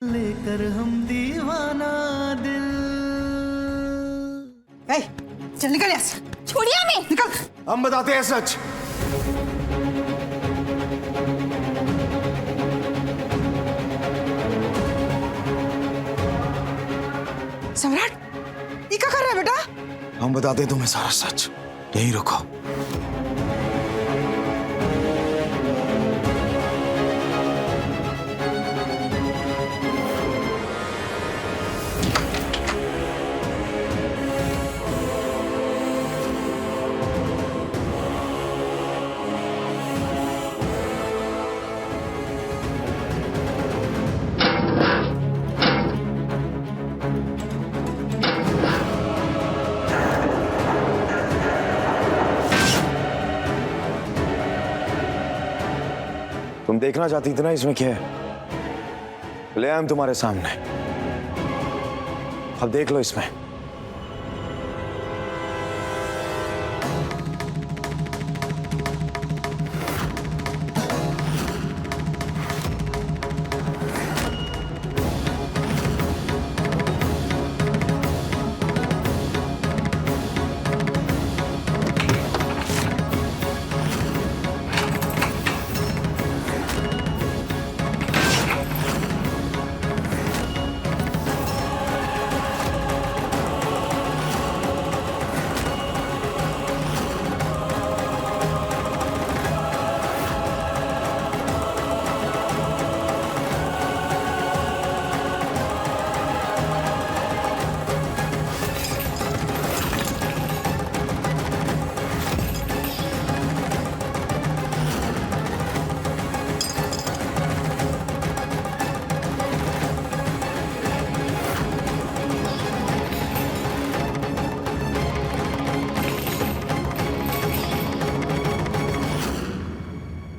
लेकर हम दीवाना दिल। ए, चल निकल यहाँ से। छोड़िए हमें। निकल। हम बताते हैं सच। सम्राट, ये क्या कर रहा है बेटा? हम बताते हैं तुम्हें सारा सच। यहीं रुको। तुम देखना चाहती थी ना इसमें क्या है? ले आए हम तुम्हारे सामने। अब देख लो इसमें।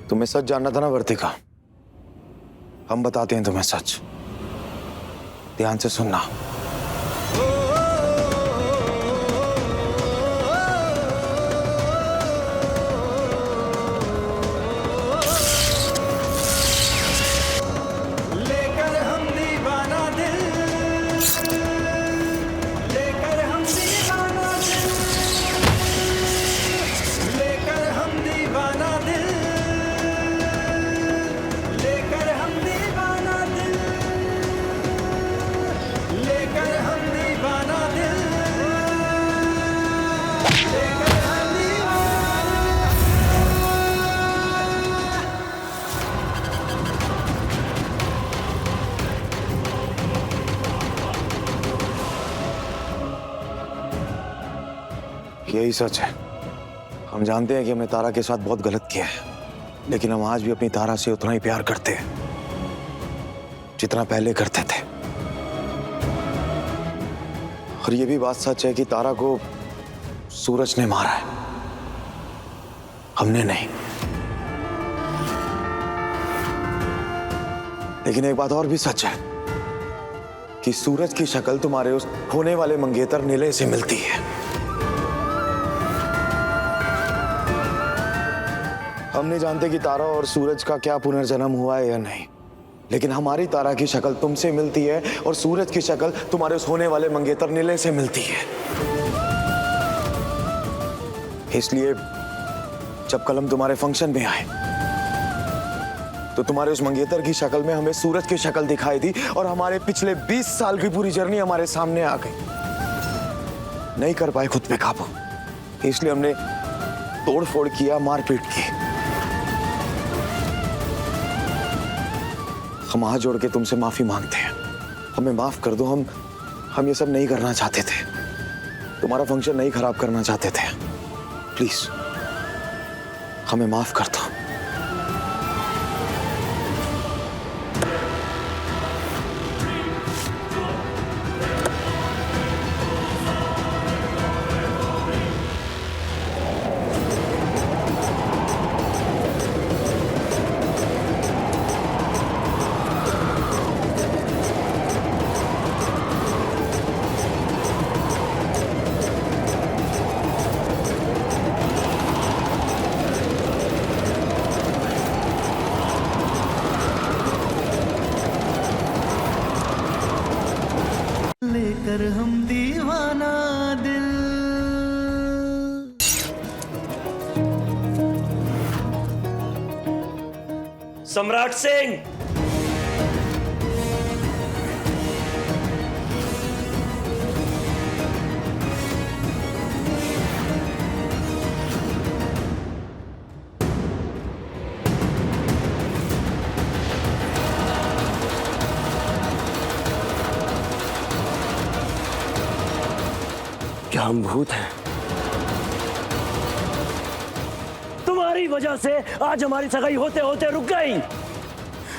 तुम्हें सच जानना था ना वर्तिका? हम बताते हैं तुम्हें सच। ध्यान से सुनना। लेकर हम दीवाना दिल, लेकर हम दीवाना दिल, लेकर हम दीवाना दिल, लेकर हम दीवाना दिल, लेकर हम दीवाना दिल, लेकर हम यही सच है। हम जानते हैं कि हमने तारा के साथ बहुत गलत किया है, लेकिन हम आज भी अपनी तारा से उतना ही प्यार करते हैं जितना पहले करते थे। और ये भी बात सच है कि तारा को सूरज ने मारा है, हमने नहीं। लेकिन एक बात और भी सच है कि सूरज की शक्ल तुम्हारे उस होने वाले मंगेतर नीले से मिलती है। हम नहीं जानते कि तारा और सूरज का क्या पुनर्जन्म हुआ है या नहीं, लेकिन हमारी तारा की शक्ल तुमसे मिलती है और सूरज की शक्ल तुम्हारे उस होने वाले मंगेतर नीले से मिलती है। इसलिए जब कल हम तुम्हारे फंक्शन में आए तो तुम्हारे उस मंगेतर की शक्ल में हमें सूरज की शक्ल दिखाई दी और हमारे पिछले 20 साल की पूरी जर्नी हमारे सामने आ गई। नहीं कर पाए खुद पे काबू, इसलिए हमने तोड़फोड़ किया, मारपीट की। हम हाथ जोड़ के तुमसे माफी मांगते हैं, हमें माफ कर दो। हम ये सब नहीं करना चाहते थे, तुम्हारा फंक्शन नहीं खराब करना चाहते थे। प्लीज हमें माफ कर दो। लेकर हम दीवाना दिल। सम्राट सिंह, क्या हम भूत हैं? तुम्हारी वजह से आज हमारी सगाई होते होते रुक गई।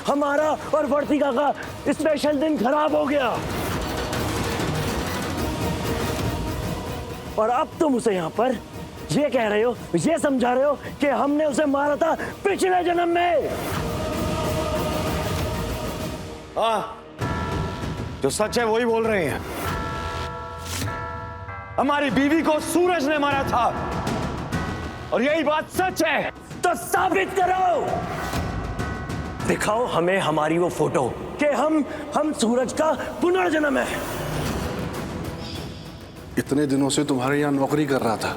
हमारा और वर्तिका का स्पेशल दिन खराब हो गया और अब तुम उसे यहाँ पर ये कह रहे हो, ये समझा रहे हो कि हमने उसे मारा था पिछले जन्म में। हाँ, जो सच है वही बोल रहे हैं। हमारी बीवी को सूरज ने मारा था और यही बात सच है। तो साबित करो, दिखाओ हमें हमारी वो फोटो कि हम सूरज का पुनर्जन्म है। इतने दिनों से तुम्हारे यहाँ नौकरी कर रहा था,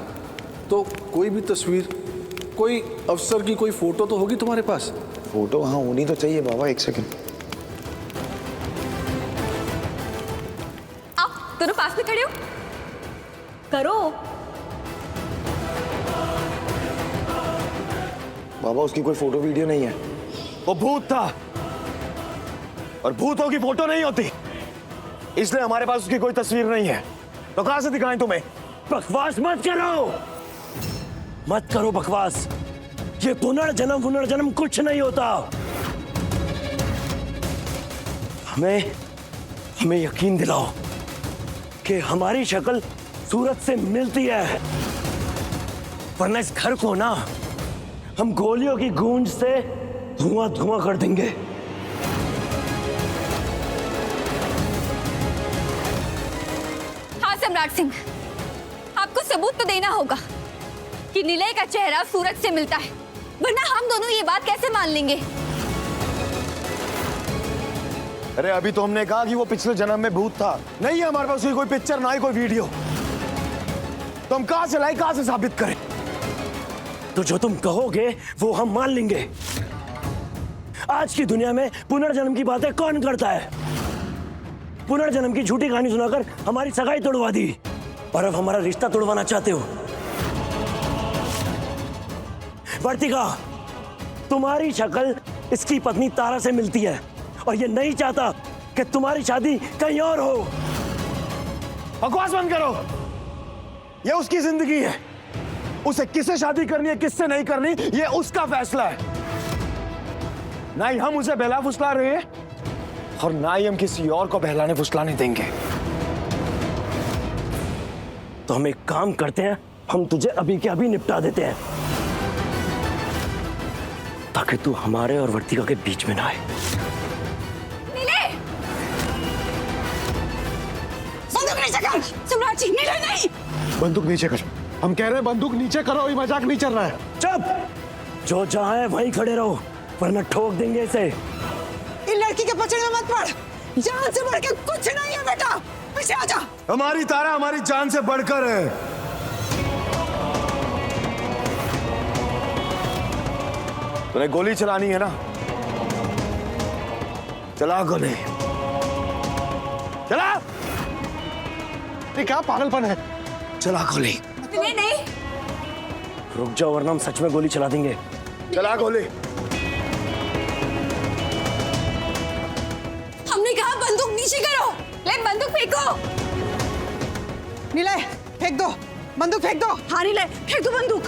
तो कोई भी तस्वीर, कोई अफसर की कोई फोटो तो होगी तुम्हारे पास? फोटो हाँ होनी तो चाहिए बाबा। एक सेकंड। आओ दोनों पास में खड़े हो, करो। बाबा उसकी कोई फोटो वीडियो नहीं है, वो भूत था और भूतों की फोटो नहीं होती, इसलिए हमारे पास उसकी कोई तस्वीर नहीं है। तो कहां से दिखाएं तुम्हें? बकवास मत करो बकवास। ये पुनर्जन्म कुछ नहीं होता। हमें यकीन दिलाओ कि हमारी शक्ल सूरज से मिलती है, वरना इस घर को ना हम गोलियों की गूंज से धुआं कर देंगे। हाँ सम्राट सिंह, आपको सबूत तो देना होगा कि निलय का चेहरा सूरज से मिलता है, वरना हम दोनों ये बात कैसे मान लेंगे? अरे अभी तो हमने कहा कि वो पिछले जन्म में भूत था। नहीं है हमारे पास उसकी कोई पिक्चर, ना ही कोई वीडियो। तो हम कहां से लाए, कहां से साबित करें? तो जो तुम कहोगे वो हम मान लेंगे। आज की दुनिया में पुनर्जन्म की बातें कौन करता है? पुनर्जन्म की झूठी कहानी सुनाकर हमारी सगाई तोड़वा दी और अब हमारा रिश्ता तोड़वाना चाहते हो। वर्तिका, तुम्हारी शक्ल इसकी पत्नी तारा से मिलती है और ये नहीं चाहता कि तुम्हारी शादी कहीं और हो। बकवास बंद करो। ये उसकी जिंदगी है, उसे किससे शादी करनी है किससे नहीं करनी ये उसका फैसला है। ना ही हम उसे बहला फुसला रहे हैं और ना ही हम किसी और को बहलाने फुसलाने देंगे। तो हम एक काम करते हैं, हम तुझे अभी के अभी निपटा देते हैं ताकि तू हमारे और वर्तिका के बीच में ना आए। निलय! बंदूक नीचे कर! सम्राट जी, निलय नहीं! बंदूक नीचे कर। हम कह रहे हैं बंदूक नीचे करो, ये मजाक नहीं चल रहा है। चुप! जो जहां है वहीं खड़े रहो, वरना ठोक देंगे इसे। इन लड़की के पचड़े में मत पड़, जान से बढ़ के कुछ नहीं है बेटा, पीछे आजा। हमारी तारा हमारी जान से बढ़कर है। तूने गोली चलानी है ना, चला गोली, चला। ये क्या पागलपन है? चला गोली। निलय नहीं! रुक जाओ वरना हम सच में गोली चला देंगे। चला गोली। हमने कहा बंदूक नीचे करो। ले बंदूक फेंको। निलय फेंक दो, बंदूक फेंक दो। हाँ निलय, फेंक दो बंदूक।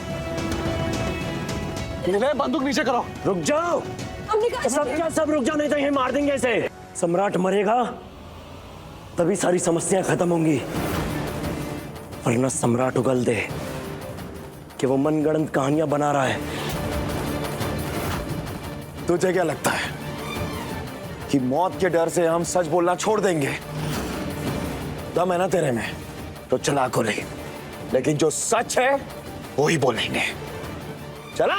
निलय बंदूक नीचे करो। रुक जाओ, हमने कहा सब क्या सब रुक जाओ, नहीं तो ये मार देंगे इसे। सम्राट मरेगा तभी सारी समस्याएं खत्म होंगी, वरना सम्राट उगल दे कि वो मनगढ़ंत कहानियां बना रहा है। तुझे क्या लगता है कि मौत के डर से हम सच बोलना छोड़ देंगे? दम है ना तेरे में, तो चला गोली, लेकिन जो सच है वही बोलेंगे। चला।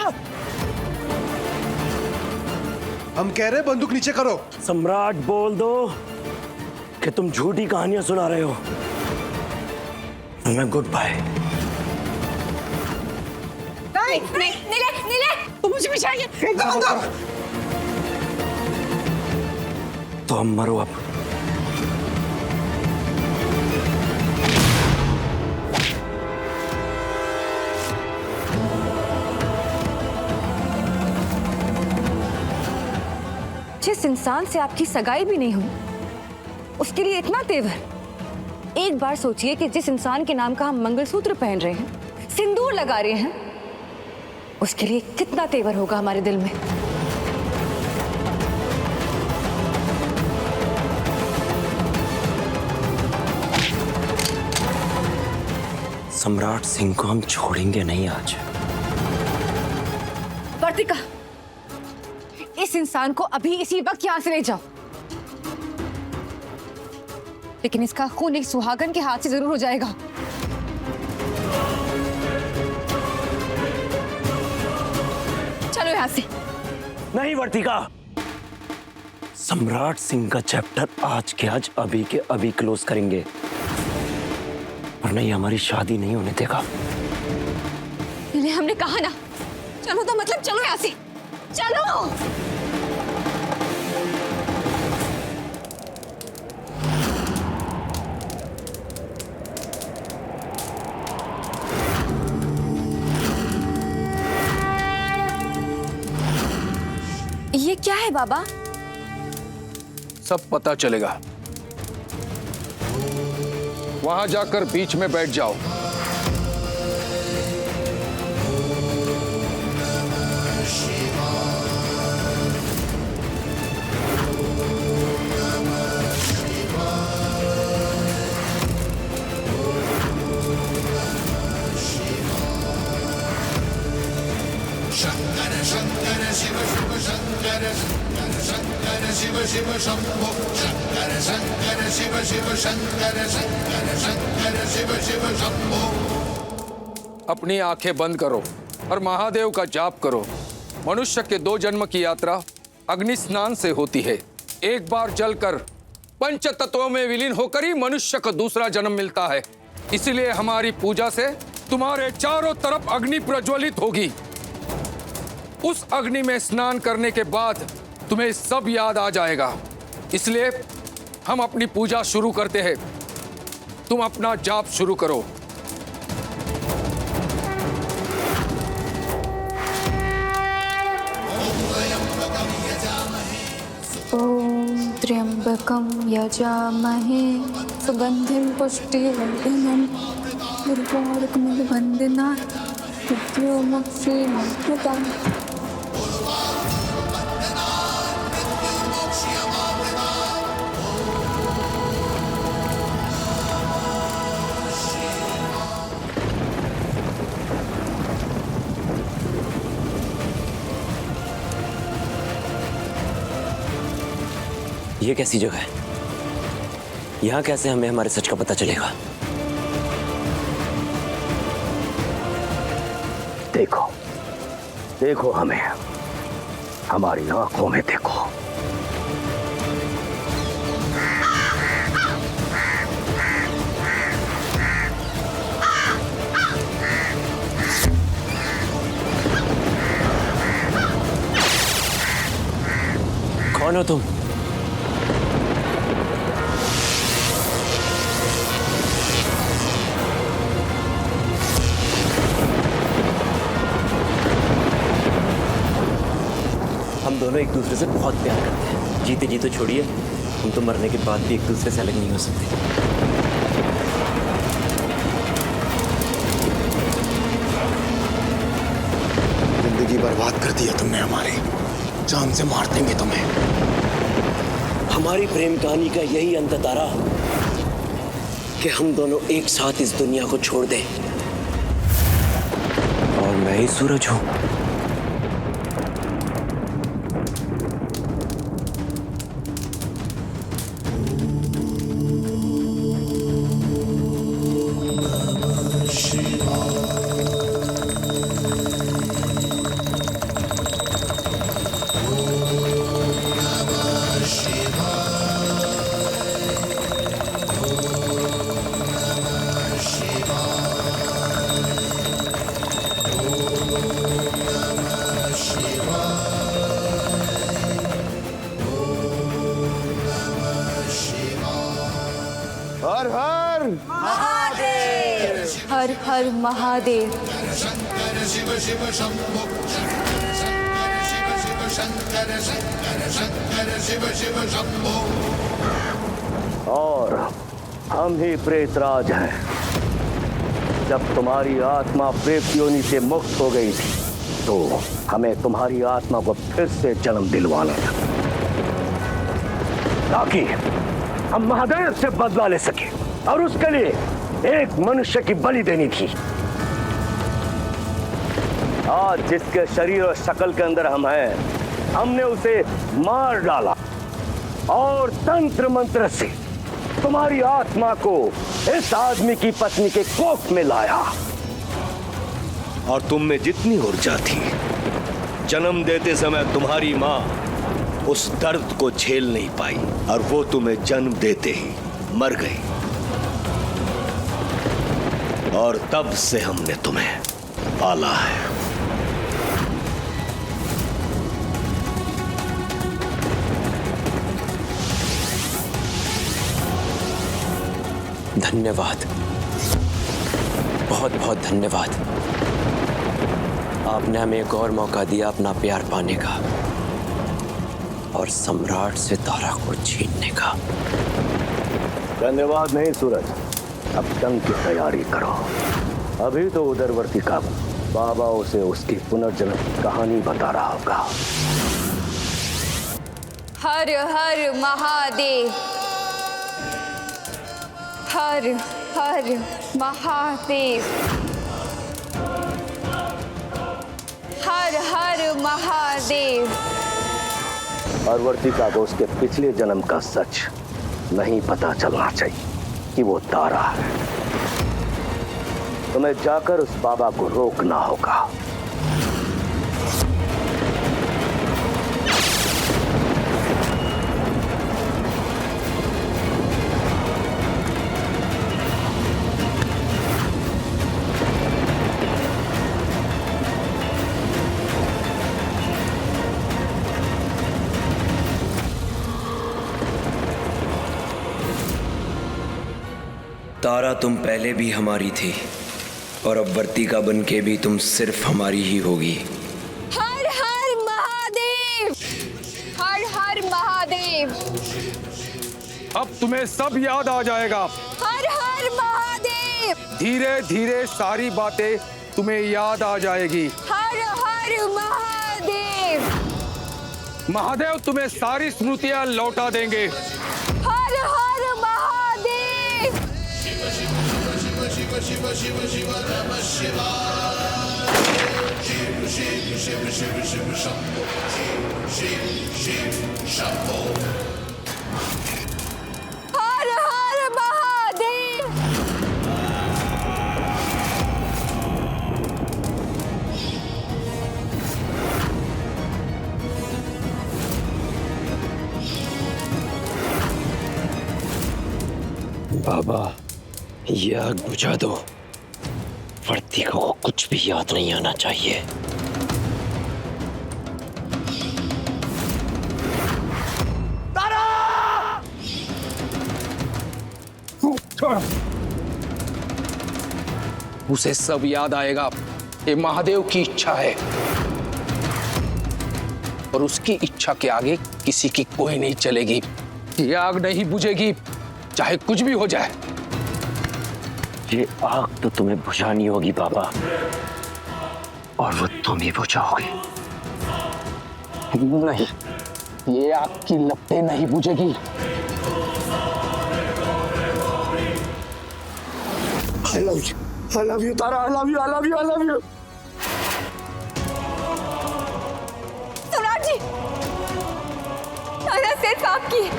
हम कह रहे बंदूक नीचे करो। सम्राट बोल दो कि तुम झूठी कहानियां सुना रहे हो। मैं गुड बाय। नहीं नहीं नीले नीले तुम मुझे बिछाइए। एकदम बंद। तो हम मरो अब। जिस इंसान से आपकी सगाई भी नहीं हुई उसके लिए इतना तेवर। एक बार सोचिए कि जिस इंसान के नाम का हम मंगलसूत्र पहन रहे हैं, सिंदूर लगा रहे हैं, उसके लिए कितना तेवर होगा हमारे दिल में। सम्राट सिंह को हम छोड़ेंगे नहीं आज। वर्तिका, इस इंसान को अभी इसी वक्त यहां से ले जाओ, लेकिन इसका खून एक सुहागन के हाथ से जरूर हो जाएगा। चलो यहां से। नहीं वर्तिका, सम्राट सिंह का चैप्टर आज के आज अभी के अभी क्लोज करेंगे, वरना ये हमारी शादी नहीं होने देगा। हमने कहा ना, चलो तो मतलब चलो यहां से, चलो। ये क्या है बाबा? सब पता चलेगा। वहां जाकर बीच में बैठ जाओ। अपनी आंखें बंद करो और महादेव का जाप करो। मनुष्य के 2 जन्म की यात्रा अग्नि स्नान से होती है। एक बार जलकर पंच तत्वों में विलीन होकर ही मनुष्य को दूसरा जन्म मिलता है। इसलिए हमारी पूजा से तुम्हारे चारों तरफ अग्नि प्रज्वलित होगी। उस अग्नि में स्नान करने के बाद तुम्हें सब याद आ जाएगा। इसलिए हम अपनी पूजा शुरू करते हैं। तुम अपना जाप शुरू करो। ओम त्र्यंबकं यजामहे सुगंधिं पुष्टिवर्धनम् उर्वारुकमभिवन्दनात् मृत्युर्मुक्षीयमामृतम्। ये कैसी जगह है? यहाँ कैसे हमें हमारे सच का पता चलेगा? देखो, देखो हमें, हमारी आंखों में देखो। कौन हो तुम? हम दोनों एक दूसरे से बहुत प्यार करते हैं। जीते जी तो छोड़िए, हम तो मरने के बाद भी एक दूसरे से अलग नहीं हो सकते। जिंदगी बर्बाद कर दी है तुमने हमारी, जान से मार देंगे तुम्हें। हमारी प्रेम कहानी का यही अंत तारा कि हम दोनों एक साथ इस दुनिया को छोड़ दें। और मैं ही सूरज हूं। हर हर हर हर महादेव। और हम ही प्रेतराज हैं। जब तुम्हारी आत्मा प्रेत योनि से मुक्त हो गई थी तो हमें तुम्हारी आत्मा को फिर से जन्म दिलवाना था, ताकि हम महादेव से बदला ले सके, और उसके लिए एक मनुष्य की बलि देनी थी। आज जिसके शरीर और शक्ल के अंदर हम हैं, हमने उसे मार डाला और तंत्र मंत्र से तुम्हारी आत्मा को इस आदमी की पत्नी के कोख में लाया। और तुम में जितनी ऊर्जा थी, जन्म देते समय तुम्हारी मां उस दर्द को झेल नहीं पाई और वो तुम्हें जन्म देते ही मर गई। और तब से हमने तुम्हें पाला है। धन्यवाद, बहुत बहुत धन्यवाद। आपने हमें एक और मौका दिया अपना प्यार पाने का और सम्राट सितारा को छीनने का। धन्यवाद नहीं सूरज, अब जंग की तैयारी करो। अभी तो उदरवर्ती का बाबा उसे उसकी पुनर्जन्म की कहानी बता रहा होगा। हर हर महादेव। हर हर महादेव। हर हर महादेव। पार्वती को उसके पिछले जन्म का सच नहीं पता चलना चाहिए कि वो तारा है। तुम्हें जाकर उस बाबा को रोकना होगा। तारा, तुम पहले भी हमारी थी और अब वर्तिका बन के भी तुम सिर्फ हमारी ही होगी। हर हर महादेव। हर हर महादेव। अब तुम्हें सब याद आ जाएगा। हर हर महादेव। धीरे धीरे सारी बातें तुम्हें याद आ जाएगी। हर हर महादेव। महादेव तुम्हें सारी स्मृतियां लौटा देंगे। हर हर महादेव। हर हर महादेव। बाबा, ये आग बुझा दो। वर्तिका को कुछ भी याद नहीं आना चाहिए। उसे सब याद आएगा। ये महादेव की इच्छा है और उसकी इच्छा के आगे किसी की कोई नहीं चलेगी। ये आग नहीं बुझेगी, चाहे कुछ भी हो जाए। ये आग तो तुम्हें बुझानी होगी बाबा, और वो तुम ही बुझाओगे। नहीं, ये आग की लपटें नहीं बुझेगी। I love you. I love you, Tara. I love you. I love you. I love you. सम्राट जी, तारा सिर्फ आपकी है।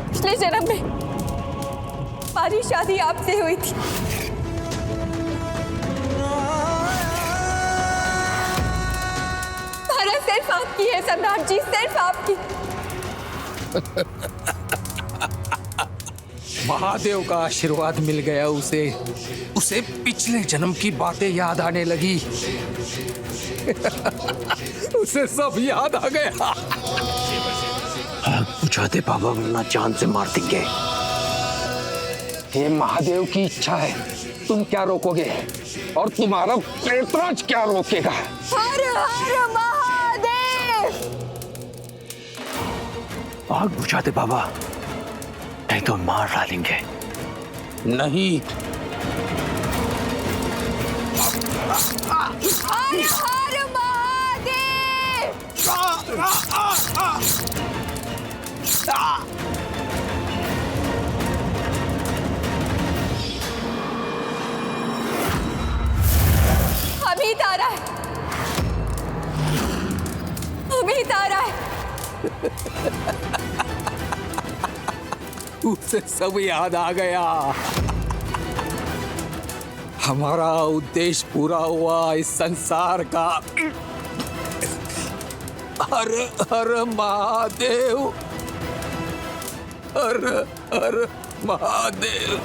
पिछले जन्म में हमारी शादी आपसे हुई थी। तारा सिर्फ आपकी है सम्राट जी, सिर्फ आपकी। महादेव का आशीर्वाद मिल गया उसे। उसे पिछले जन्म की बातें याद आने लगी। उसे सब याद आ गया। आग बुझा दे बाबा, वरना जान से मार देंगे। हे महादेव की इच्छा है, तुम क्या रोकोगे और तुम्हारा पेटराज क्या रोकेगा? हर हर महादेव। आग बुझा दे बाबा, नहीं तो मार डालेंगे। नहीं, हर हर महादेव। अभी तारा है, अभी तारा है। उसे सब याद आ गया। हमारा उद्देश्य पूरा हुआ इस संसार का। हर हर महादेव, हर हर महादेव।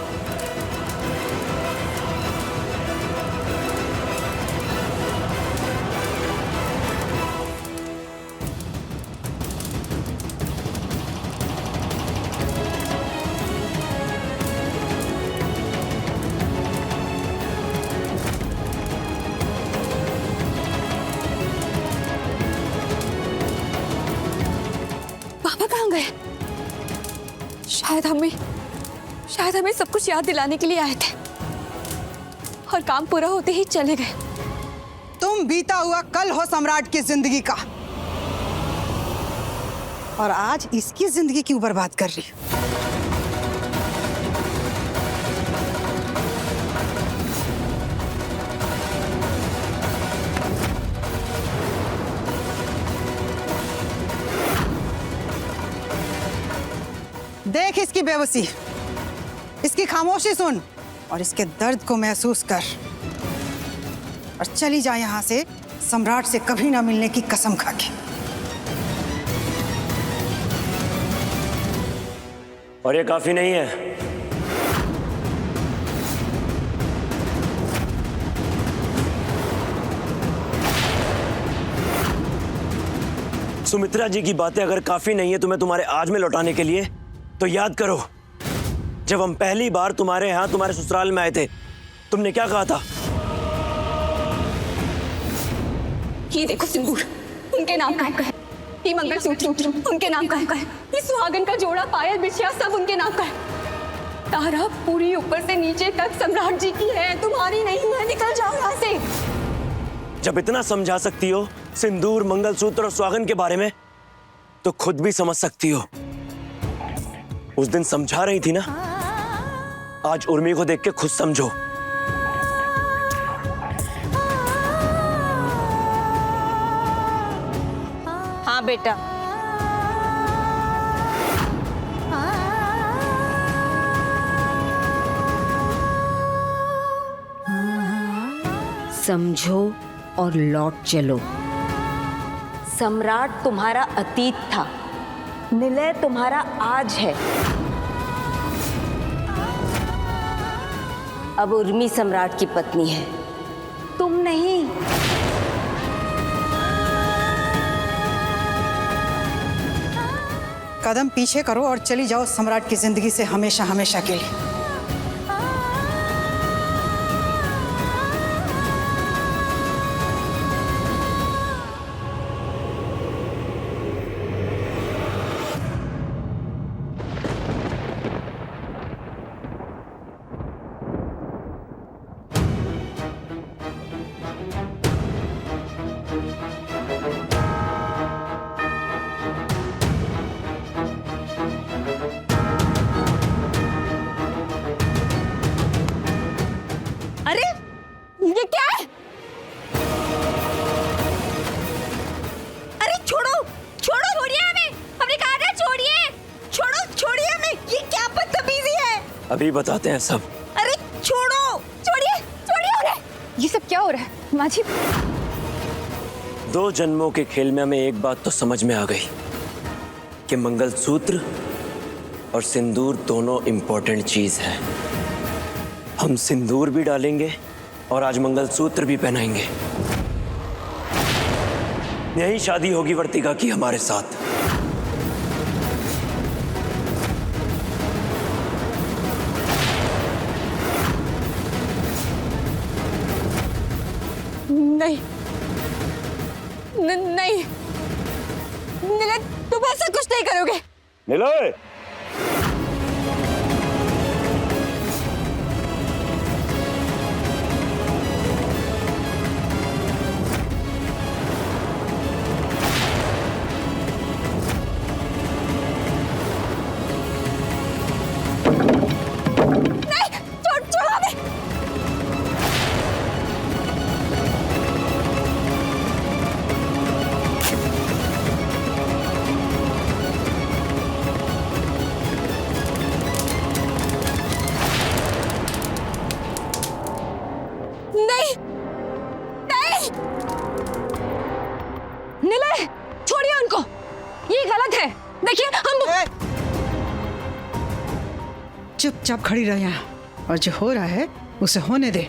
पापा कहाँ गए? शायद हमें सब कुछ याद दिलाने के लिए आए थे और काम पूरा होते ही चले गए। तुम बीता हुआ कल हो सम्राट की जिंदगी का, और आज इसकी जिंदगी क्यों बर्बाद कर रही हो? देख इसकी बेबसी, इसकी खामोशी सुन और इसके दर्द को महसूस कर, और चली जा यहां से सम्राट से कभी ना मिलने की कसम खा के। और ये काफी नहीं है। सुमित्रा जी की बातें अगर काफी नहीं है तुम्हें तुम्हारे आज में लौटाने के लिए, तो याद करो जब हम पहली बार तुम्हारे यहां तुम्हारे ससुराल में आए थे, तुमने क्या कहा था? ये देखो सिंदूर उनके नाम का है, ये मंगलसूत्र उनके नाम का है, ये सुहागन का जोड़ा, पायल, बिछिया सब उनके नाम का है। तारा पूरी ऊपर से नीचे तक सम्राट जी की है, तुम्हारी नहीं है। निकल जाओ यहाँ से। जब इतना समझा सकती हो सिंदूर, मंगलसूत्र और सुहागन के बारे में, तो खुद भी समझ सकती हो। उस दिन समझा रही थी ना, आज उर्मी को देख के खुद समझो। हाँ बेटा, समझो और लौट चलो। सम्राट तुम्हारा अतीत था, निलय तुम्हारा आज है। अब उर्मी सम्राट की पत्नी है, तुम नहीं। कदम पीछे करो और चली जाओ सम्राट की जिंदगी से हमेशा हमेशा के लिए। अरे ये क्या है? अरे छोड़ो छोड़ो, छोड़िए हमें, हमने कहा था छोड़िए, छोड़ो छोड़िए हमें। ये क्या बदतमीजी है? अभी बताते हैं सब। अरे छोड़ो, छोड़िए छोड़िए उन्हें। ये सब क्या हो रहा है माँ जी? 2 जन्मों के खेल में हमें एक बात तो समझ में आ गई कि मंगलसूत्र और सिंदूर दोनों इंपॉर्टेंट चीज है। हम सिंदूर भी डालेंगे और आज मंगलसूत्र भी पहनाएंगे। यही शादी होगी वर्तिका की हमारे साथ। नहीं नीले, तुम ऐसा कुछ नहीं करोगे। नीले, छोड़ो हमें। नहीं नहीं नीले, छोड़िए उनको, ये गलत है। देखिए हम चुपचाप खड़ी रह यहाँ, और जो हो रहा है उसे होने दे।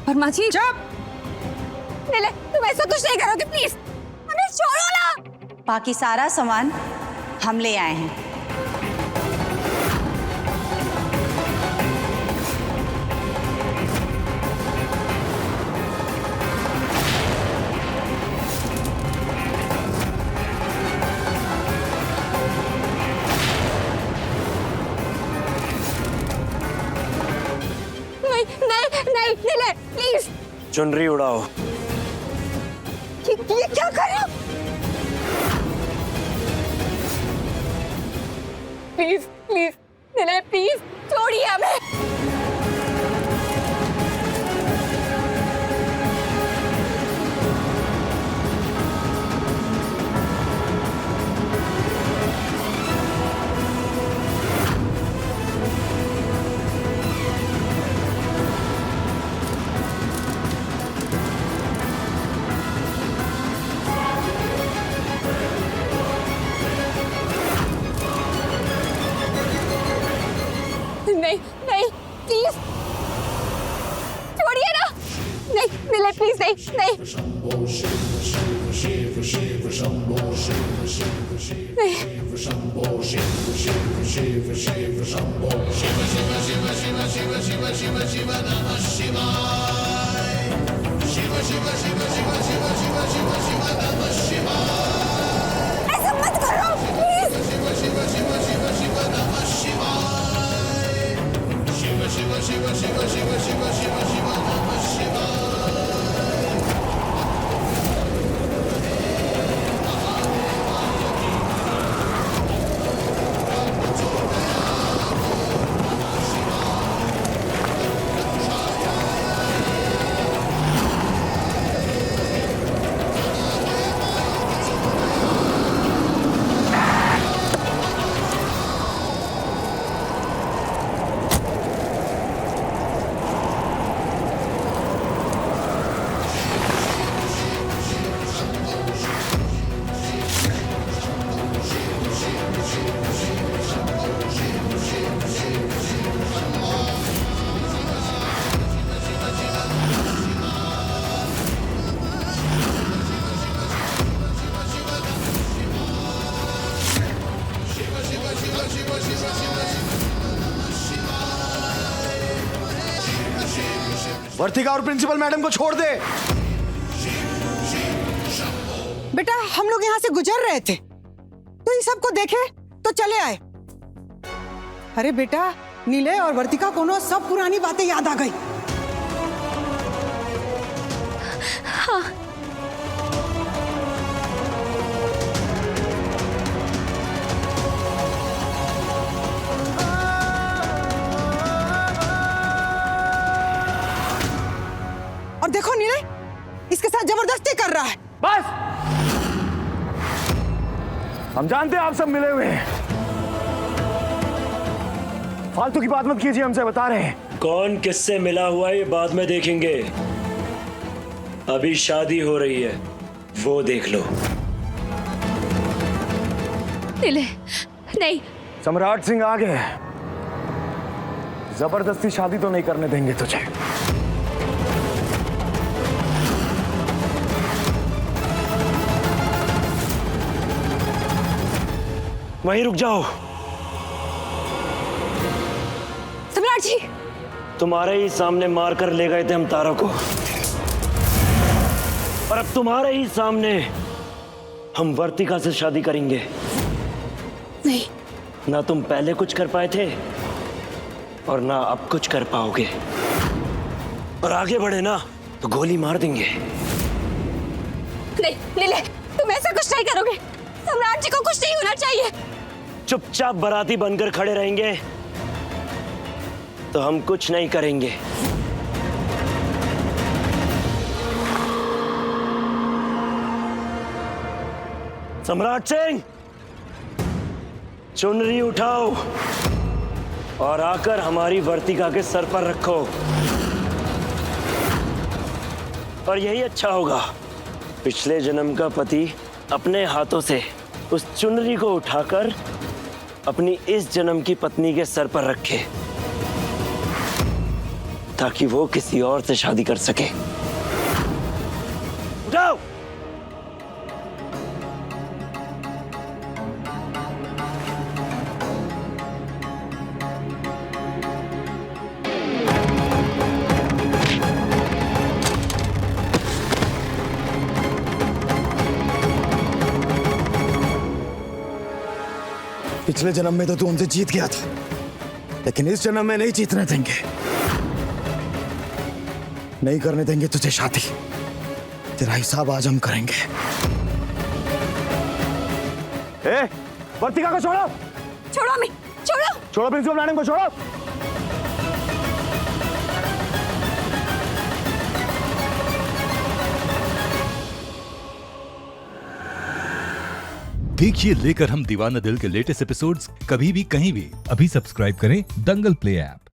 वर्मा जी, चुप। नीले, तुम ऐसा कुछ नहीं करोगे, प्लीज हमें छोड़ो ना। बाकी सारा सामान हम ले आए हैं। नहीं नहीं नीले, प्लीज। चुनरी उड़ाओ। ये क्या कर रहे हो? प्लीज प्लीज नीले, प्लीज छोड़िए हमें। नहीं नहीं प्लीज छोड़िए ना। नहीं नीले, प्लीज नहीं नहीं नहीं। ऐसा मत करो प्लीज। वर्तिका और प्रिंसिपल मैडम को छोड़ दे। बेटा, हम लोग यहाँ से गुजर रहे थे तो ये सबको देखे तो चले आए। अरे बेटा, नीले और वर्तिका को ना सब पुरानी बातें याद आ गई। हाँ। और देखो नीले, इसके साथ जबरदस्ती कर रहा है। बस, हम जानते हैं आप सब मिले हुए हैं। फालतू की बात मत कीजिए, हमसे बता रहे हैं। कौन किससे मिला हुआ है ये बाद में देखेंगे, अभी शादी हो रही है वो देख लो। नीले, नहीं। सम्राट सिंह आ गए, जबरदस्ती शादी तो नहीं करने देंगे तुझे। वहीं रुक जाओ। सम्राट जी, तुम्हारे ही सामने मार कर ले गए थे हम तारा को। और अब तुम्हारे ही सामने हम वर्तिका से शादी करेंगे। नहीं, ना तुम पहले कुछ कर पाए थे और ना अब कुछ कर पाओगे। और आगे बढ़े ना तो गोली मार देंगे। नहीं नीले, तुम ऐसा कुछ नहीं करोगे। सम्राट जी को कुछ नहीं होना चाहिए। चुपचाप बाराती बनकर खड़े रहेंगे तो हम कुछ नहीं करेंगे। सम्राट सिंह, चुनरी उठाओ और आकर हमारी वर्तिका के सर पर रखो। और यही अच्छा होगा, पिछले जन्म का पति अपने हाथों से उस चुनरी को उठाकर अपनी इस जन्म की पत्नी के सर पर रखे, ताकि वो किसी और से शादी कर सके। उठाओ। पिछले जन्म में तो तू हमसे जीत गया था, लेकिन इस जन्म में नहीं जीतने देंगे। नहीं करने देंगे तुझे शादी। तेरा हिसाब आज हम करेंगे। ए, वर्तिका को छोड़ो। छोड़ो हमें, छोड़ो। छोड़ो प्रिंसिपल मैडम को, छोड़ो। देखिए लेकर हम दीवाना दिल के लेटेस्ट एपिसोड्स कभी भी कहीं भी। अभी सब्सक्राइब करें दंगल प्ले ऐप।